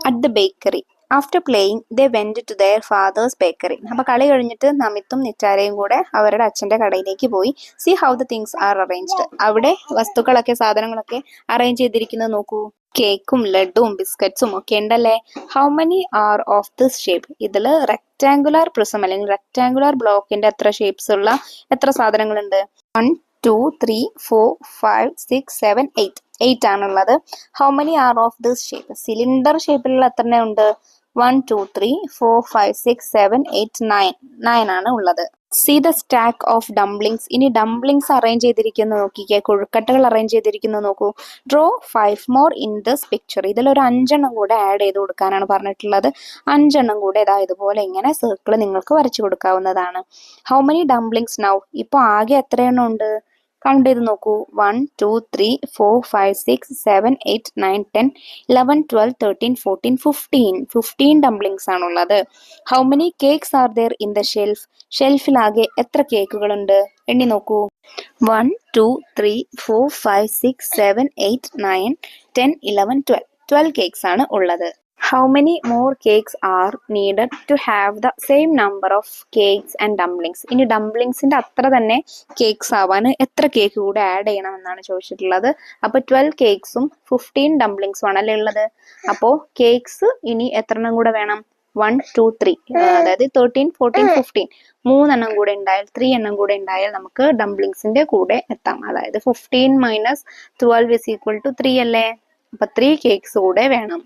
at the bakery. After playing, they went to their father's bakery. അപ്പോൾ കളി കഴിഞ്ഞിട്ട് നമിത്തും നിറ്റാരയും കൂടെ അവരുടെ അച്ഛൻ്റെ കടയിലേക്ക് പോയി. See how the things are arranged. അവിടെ വസ്തുക്കളൊക്കെ സാധനങ്ങളൊക്കെ അറേഞ്ച് ചെയ്തിരിക്കുന്നത് നോക്കൂ. കേക്കും ലഡുവും ബിസ്ക്കറ്റ്സും ഒക്കെ ഉണ്ടല്ലേ. How many R of this shape? ഇതിൽ റെക്ടാങ്കുലർ പ്രിസം അല്ലെങ്കിൽ റെക്ടാങ്കുലർ ബ്ലോക്കിന്റെ എത്ര ഷേപ്സ് ഉള്ള എത്ര സാധനങ്ങളുണ്ട്? 1 2 3 4 5 6 7 8 8 ആണുള്ളത്. How many R of this shape? Cylinder ഷേപ്പിലുള്ള എത്ര ഉണ്ട്? 1 2 3 4 5 6 7 8 9 9 ആണ് ഉള്ളത്. C the stack of dumplings. ഇനി ഡംപ്ലിങ്സ് അറേഞ്ച് ചെയ്തിരിക്കുന്നത് നോക്കിക്കേ, കൊഴുക്കട്ടകൾ അറേഞ്ച് ചെയ്തിരിക്കുന്നത് നോക്കൂ. Draw 5 more in this picture. ഇതിലൊരു 5 കൂടെ ആഡ് ചെയ്ത് കൊടുക്കാനാണ് പറഞ്ഞിട്ടുള്ളത്. 5 കൂടെ ഇതുപോലെ ഇങ്ങനെ സർക്കിൾ നിങ്ങൾക്ക് വരച്ചു കൊടുക്കാവുന്നതാണ്. How many dumplings now? ഇപ്പോൾ ആകെ എത്രയെണ്ണം ഉണ്ട്? കൗണ്ട് ചെയ്ത് നോക്കൂ. 1 2 3 4 5 6 7 8 9 10 11 12 13 14 15 ഡംപ്ലിങ്സ് ആണുള്ളത്. How many cakes are there in the shelf? ഷെൽഫിലാകെ എത്ര കേക്കുകളുണ്ട്? എണ്ണി നോക്കൂ. 1 2 3 4 5 6 7 8 9 10 11 12 12 കേക്ക്സ് ആണ് ഉള്ളത്. How many more cakes are needed to have the same number of cakes and dumplings? ഇനി ഡംപ്ലിങ്സിന്റെ അത്ര തന്നെ കേക്ക്സ് ആവാൻ എത്ര കേക്ക് കൂടെ ആഡ് ചെയ്യണം എന്നാണ് ചോദിച്ചിട്ടുള്ളത്. അപ്പോൾ 12 കേക്ക്സും 15 ഡംപ്ലിങ്സും ആണല്ലേ ഉള്ളത്. അപ്പോൾ കേക്ക്സ് ഇനി എത്രണ്ണം കൂടെ വേണം? 1 2 3 അതായത് 13 14 15 3 കൂടെ ഉണ്ടായാൽ 3 കൂടെ ഉണ്ടായാൽ നമുക്ക് ഡംപ്ലിങ്സിന്റെ കൂടെ എത്താം. അതായത് 15 - 12 = 3 അല്ലേ. അപ്പൊ 3 കേക്ക്സ് കൂടെ വേണം.